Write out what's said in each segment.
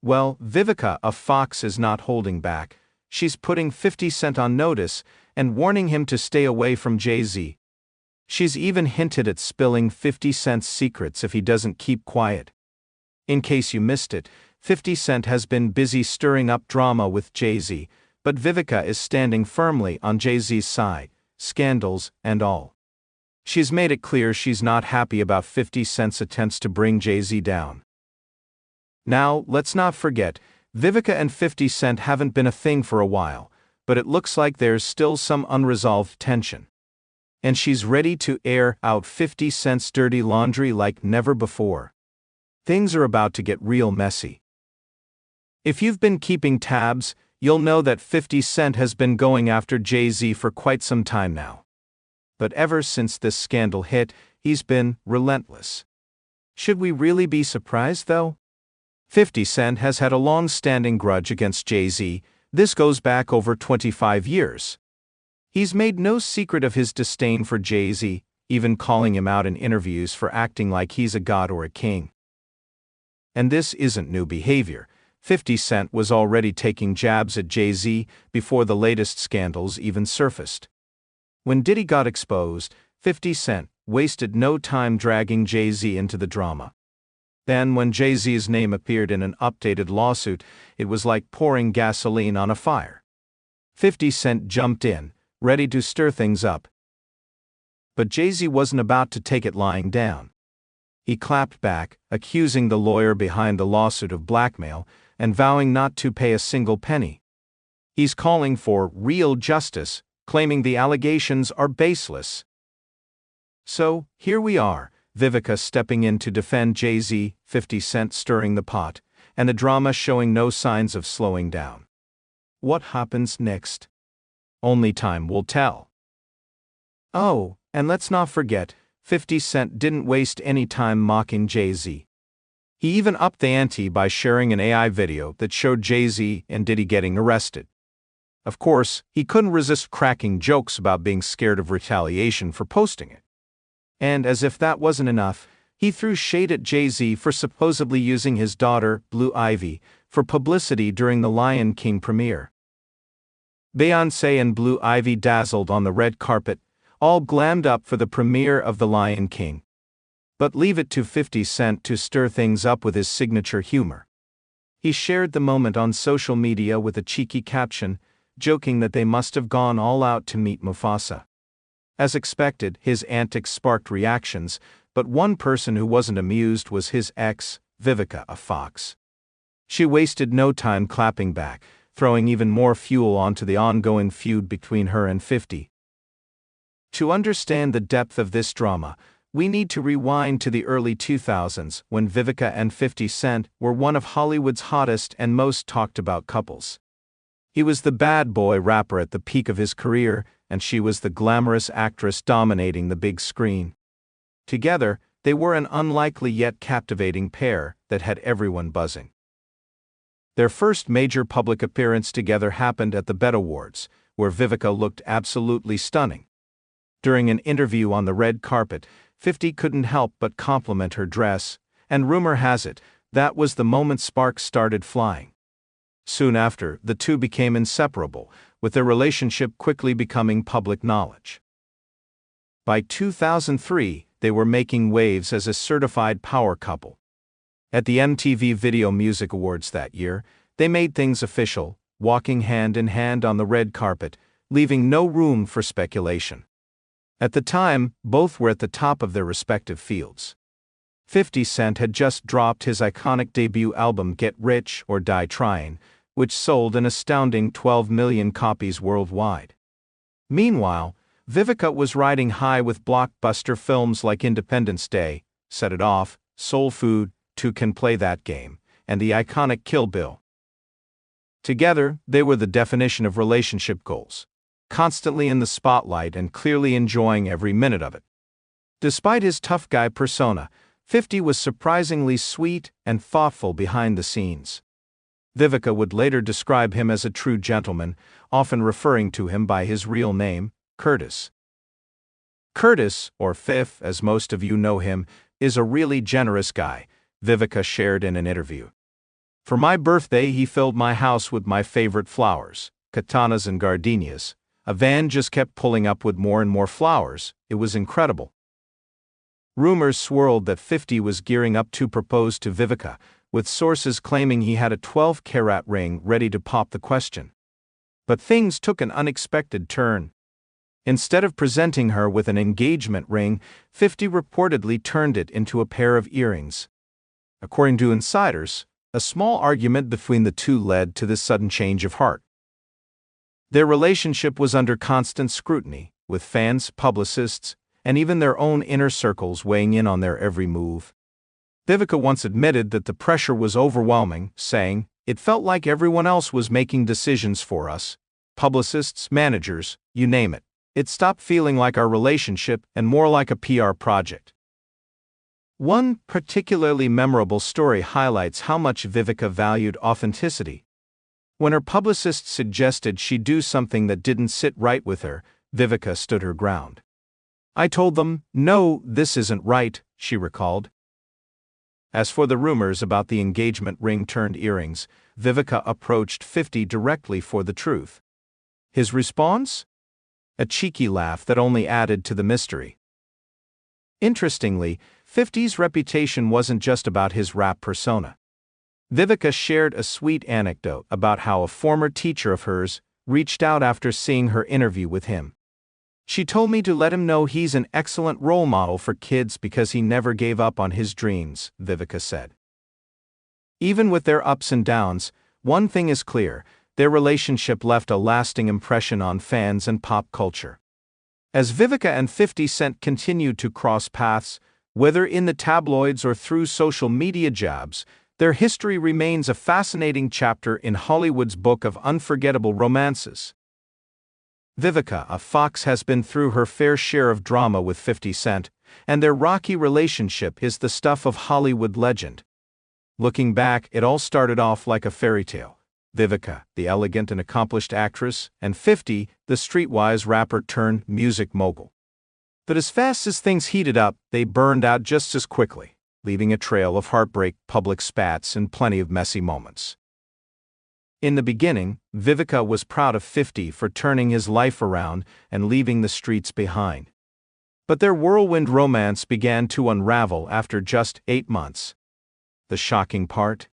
Well, Vivica, a fox, is not holding back. She's putting 50 Cent on notice and warning him to stay away from Jay-Z. She's even hinted at spilling 50 Cent's secrets if he doesn't keep quiet. In case you missed it, 50 Cent has been busy stirring up drama with Jay-Z, but Vivica is standing firmly on Jay-Z's side, scandals and all. She's made it clear she's not happy about 50 Cent's attempts to bring Jay-Z down. Now, let's not forget, Vivica and 50 Cent haven't been a thing for a while, but it looks like there's still some unresolved tension. And she's ready to air out 50 Cent's dirty laundry like never before. Things are about to get real messy. If you've been keeping tabs, you'll know that 50 Cent has been going after Jay-Z for quite some time now. But ever since this scandal hit, he's been relentless. Should we really be surprised, though? 50 Cent has had a long-standing grudge against Jay-Z. This goes back over 25 years. He's made no secret of his disdain for Jay-Z, even calling him out in interviews for acting like he's a god or a king. And this isn't new behavior. 50 Cent was already taking jabs at Jay-Z before the latest scandals even surfaced. When Diddy got exposed, 50 Cent wasted no time dragging Jay-Z into the drama. Then, when Jay-Z's name appeared in an updated lawsuit, it was like pouring gasoline on a fire. 50 Cent jumped in, ready to stir things up. But Jay-Z wasn't about to take it lying down. He clapped back, accusing the lawyer behind the lawsuit of blackmail and vowing not to pay a single penny. He's calling for real justice, claiming the allegations are baseless. So, here we are, Vivica stepping in to defend Jay-Z, 50 Cent stirring the pot, and the drama showing no signs of slowing down. What happens next? Only time will tell. Oh, and let's not forget, 50 Cent didn't waste any time mocking Jay-Z. He even upped the ante by sharing an AI video that showed Jay-Z and Diddy getting arrested. Of course, he couldn't resist cracking jokes about being scared of retaliation for posting it. And as if that wasn't enough, he threw shade at Jay-Z for supposedly using his daughter, Blue Ivy, for publicity during the Lion King premiere. Beyoncé and Blue Ivy dazzled on the red carpet, all glammed up for the premiere of The Lion King. But leave it to 50 Cent to stir things up with his signature humor. He shared the moment on social media with a cheeky caption, joking that they must have gone all out to meet Mufasa. As expected, his antics sparked reactions, but one person who wasn't amused was his ex, Vivica, a fox. She wasted no time clapping back, throwing even more fuel onto the ongoing feud between her and 50. To understand the depth of this drama, we need to rewind to the early 2000s when Vivica and 50 Cent were one of Hollywood's hottest and most talked about couples. He was the bad boy rapper at the peak of his career, and she was the glamorous actress dominating the big screen. Together, they were an unlikely yet captivating pair that had everyone buzzing. Their first major public appearance together happened at the BET Awards, where Vivica looked absolutely stunning. During an interview on the red carpet, 50 couldn't help but compliment her dress, and rumor has it, that was the moment sparks started flying. Soon after, the two became inseparable, with their relationship quickly becoming public knowledge. By 2003, they were making waves as a certified power couple. At the MTV Video Music Awards that year, they made things official, walking hand in hand on the red carpet, leaving no room for speculation. At the time, both were at the top of their respective fields. 50 Cent had just dropped his iconic debut album Get Rich or Die Trying, which sold an astounding 12 million copies worldwide. Meanwhile, Vivica was riding high with blockbuster films like Independence Day, Set It Off, Soul Food, Two Can Play That Game, and the iconic Kill Bill. Together, they were the definition of relationship goals, constantly in the spotlight and clearly enjoying every minute of it. Despite his tough guy persona, 50 was surprisingly sweet and thoughtful behind the scenes. Vivica would later describe him as a true gentleman, often referring to him by his real name, Curtis. Curtis, or Fif as most of you know him, is a really generous guy, Vivica shared in an interview. For my birthday, he filled my house with my favorite flowers, katanas and gardenias. A van just kept pulling up with more and more flowers. It was incredible. Rumors swirled that 50 was gearing up to propose to Vivica, with sources claiming he had a 12-carat ring ready to pop the question. But things took an unexpected turn. Instead of presenting her with an engagement ring, 50 reportedly turned it into a pair of earrings. According to insiders, a small argument between the two led to this sudden change of heart. Their relationship was under constant scrutiny, with fans, publicists, and even their own inner circles weighing in on their every move. Vivica once admitted that the pressure was overwhelming, saying, "It felt like everyone else was making decisions for us. Publicists, managers, you name it. It stopped feeling like our relationship and more like a PR project." One particularly memorable story highlights how much Vivica valued authenticity. When her publicist suggested she do something that didn't sit right with her, Vivica stood her ground. "I told them, no, this isn't right," she recalled. As for the rumors about the engagement ring turned earrings, Vivica approached 50 directly for the truth. His response? A cheeky laugh that only added to the mystery. Interestingly, 50's reputation wasn't just about his rap persona. Vivica shared a sweet anecdote about how a former teacher of hers reached out after seeing her interview with him. "She told me to let him know he's an excellent role model for kids because he never gave up on his dreams," Vivica said. Even with their ups and downs, one thing is clear: their relationship left a lasting impression on fans and pop culture. As Vivica and 50 Cent continued to cross paths, whether in the tabloids or through social media jabs, their history remains a fascinating chapter in Hollywood's book of unforgettable romances. Vivica, a fox, has been through her fair share of drama with 50 Cent, and their rocky relationship is the stuff of Hollywood legend. Looking back, it all started off like a fairy tale. Vivica, the elegant and accomplished actress, and 50, the streetwise rapper turned music mogul. But as fast as things heated up, they burned out just as quickly, leaving a trail of heartbreak, public spats, and plenty of messy moments. In the beginning, Vivica was proud of 50 for turning his life around and leaving the streets behind. But their whirlwind romance began to unravel after just 8 months. The shocking part?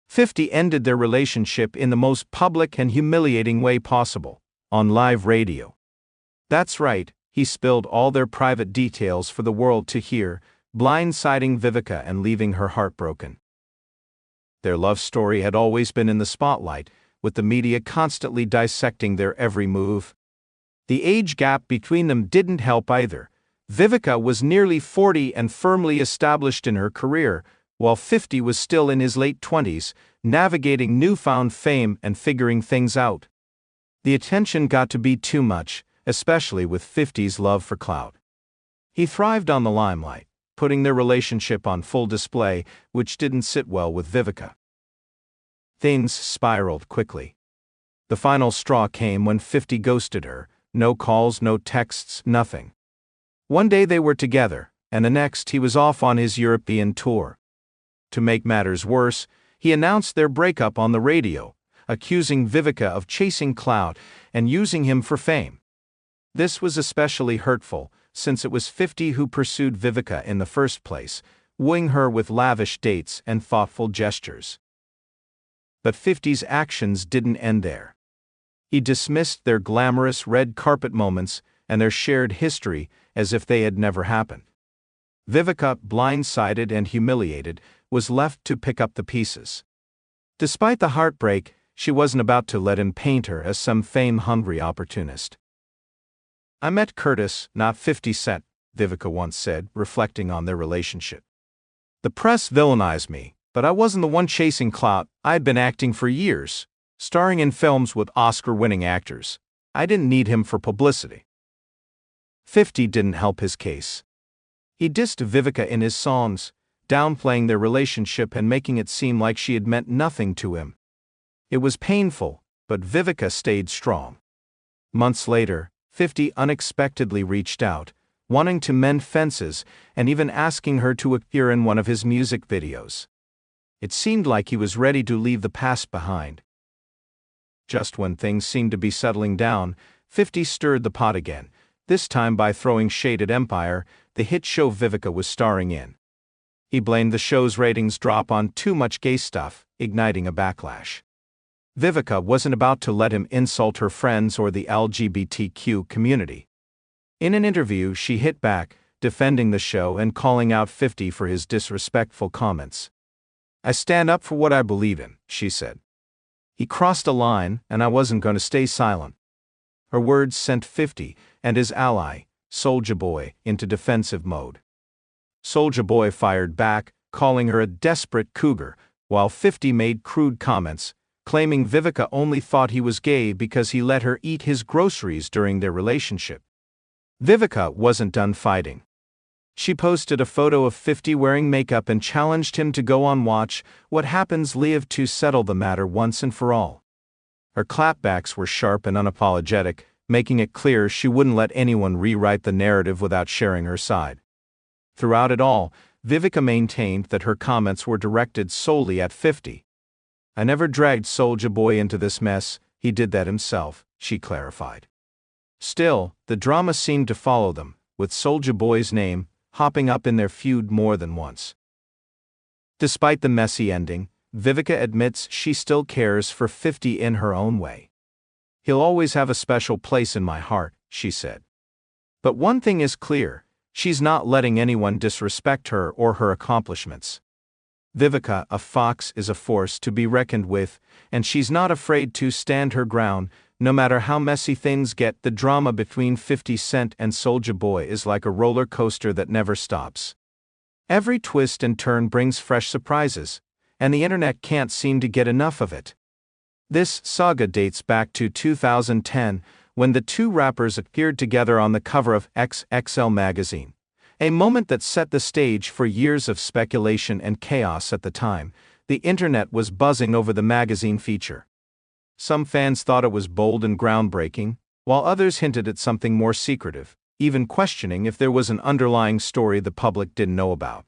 50 ended their relationship in the most public and humiliating way possible, on live radio. That's right, he spilled all their private details for the world to hear, blindsiding Vivica and leaving her heartbroken. Their love story had always been in the spotlight, with the media constantly dissecting their every move. The age gap between them didn't help either. Vivica was nearly 40 and firmly established in her career, while 50 was still in his late 20s, navigating newfound fame and figuring things out. The attention got to be too much, especially with 50's love for clout. He thrived on the limelight, putting their relationship on full display, which didn't sit well with Vivica. Things spiraled quickly. The final straw came when 50 ghosted her, no calls, no texts, nothing. One day they were together, and the next he was off on his European tour. To make matters worse, he announced their breakup on the radio, accusing Vivica of chasing clout and using him for fame. This was especially hurtful, since it was 50 who pursued Vivica in the first place, wooing her with lavish dates and thoughtful gestures. But 50's actions didn't end there. He dismissed their glamorous red carpet moments and their shared history as if they had never happened. Vivica, blindsided and humiliated, was left to pick up the pieces. Despite the heartbreak, she wasn't about to let him paint her as some fame-hungry opportunist. "I met Curtis, not 50 Cent," Vivica once said, reflecting on their relationship. "The press villainized me, but I wasn't the one chasing clout. I'd been acting for years, starring in films with Oscar-winning actors. I didn't need him for publicity." 50 didn't help his case. He dissed Vivica in his songs, downplaying their relationship and making it seem like she had meant nothing to him. It was painful, but Vivica stayed strong. Months later, 50 unexpectedly reached out, wanting to mend fences and even asking her to appear in one of his music videos. It seemed like he was ready to leave the past behind. Just when things seemed to be settling down, 50 stirred the pot again, this time by throwing shade at Empire, the hit show Vivica was starring in. He blamed the show's ratings drop on too much gay stuff, igniting a backlash. Vivica wasn't about to let him insult her friends or the LGBTQ community. In an interview, she hit back, defending the show and calling out 50 for his disrespectful comments. "I stand up for what I believe in," she said. "He crossed a line, and I wasn't going to stay silent." Her words sent 50 and his ally, Soulja Boy, into defensive mode. Soulja Boy fired back, calling her a desperate cougar, while 50 made crude comments, claiming Vivica only thought he was gay because he let her eat his groceries during their relationship. Vivica wasn't done fighting. She posted a photo of 50 wearing makeup and challenged him to go on Watch What Happens Live to settle the matter once and for all. Her clapbacks were sharp and unapologetic, making it clear she wouldn't let anyone rewrite the narrative without sharing her side. Throughout it all, Vivica maintained that her comments were directed solely at 50. "I never dragged Soulja Boy into this mess, he did that himself," she clarified. Still, the drama seemed to follow them, with Soulja Boy's name hopping up in their feud more than once. Despite the messy ending, Vivica admits she still cares for 50 in her own way. "He'll always have a special place in my heart," she said. But one thing is clear, she's not letting anyone disrespect her or her accomplishments. Vivica, a fox, is a force to be reckoned with, and she's not afraid to stand her ground, no matter how messy things get. The drama between 50 Cent and Soulja Boy is like a roller coaster that never stops. Every twist and turn brings fresh surprises, and the internet can't seem to get enough of it. This saga dates back to 2010, when the two rappers appeared together on the cover of XXL magazine, a moment that set the stage for years of speculation and chaos. At the time, the internet was buzzing over the magazine feature. Some fans thought it was bold and groundbreaking, while others hinted at something more secretive, even questioning if there was an underlying story the public didn't know about.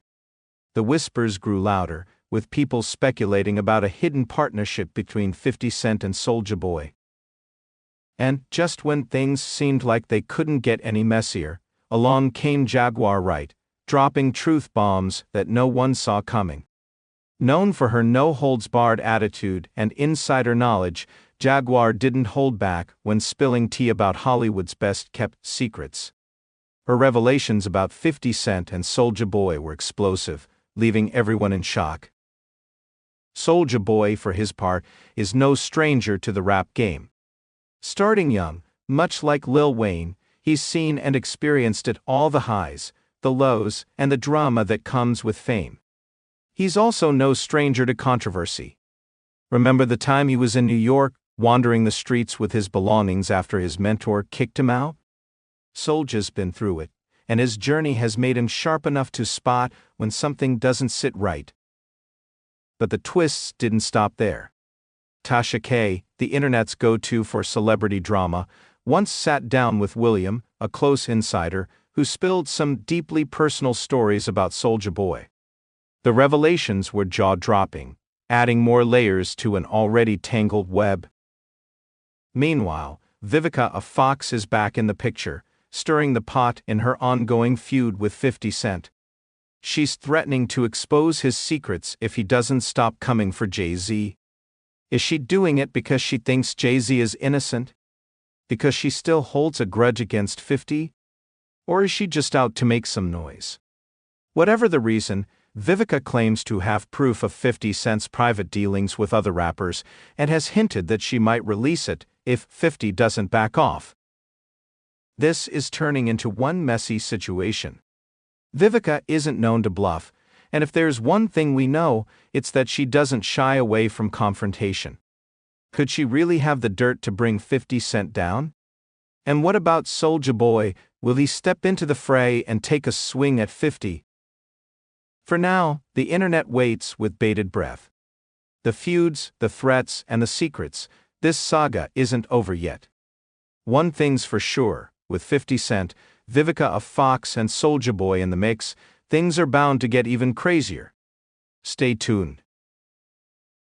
The whispers grew louder, with people speculating about a hidden partnership between 50 Cent and Soulja Boy. And, just when things seemed like they couldn't get any messier, along came Jaguar Wright, dropping truth bombs that no one saw coming. Known for her no-holds-barred attitude and insider knowledge, Jaguar didn't hold back when spilling tea about Hollywood's best-kept secrets. Her revelations about 50 Cent and Soulja Boy were explosive, leaving everyone in shock. Soulja Boy, for his part, is no stranger to the rap game. Starting young, much like Lil Wayne, he's seen and experienced it all: the highs, the lows, and the drama that comes with fame. He's also no stranger to controversy. Remember the time he was in New York, wandering the streets with his belongings after his mentor kicked him out? Soulja's been through it, and his journey has made him sharp enough to spot when something doesn't sit right. But the twists didn't stop there. Tasha K., the internet's go-to for celebrity drama, once sat down with William, a close insider, who spilled some deeply personal stories about Soulja Boy. The revelations were jaw-dropping, adding more layers to an already tangled web. Meanwhile, Vivica, a fox, is back in the picture, stirring the pot in her ongoing feud with 50 Cent. She's threatening to expose his secrets if he doesn't stop coming for Jay-Z. Is she doing it because she thinks Jay-Z is innocent? Because she still holds a grudge against 50? Or is she just out to make some noise? Whatever the reason, Vivica claims to have proof of 50 Cent's private dealings with other rappers and has hinted that she might release it if 50 doesn't back off. This is turning into one messy situation. Vivica isn't known to bluff, and if there's one thing we know, it's that she doesn't shy away from confrontation. Could she really have the dirt to bring 50 Cent down? And what about Soulja Boy? Will he step into the fray and take a swing at 50? For now, the internet waits with bated breath. The feuds, the threats, and the secrets, this saga isn't over yet. One thing's for sure, with 50 Cent, Vivica, a fox, and Soulja Boy in the mix, things are bound to get even crazier. Stay tuned.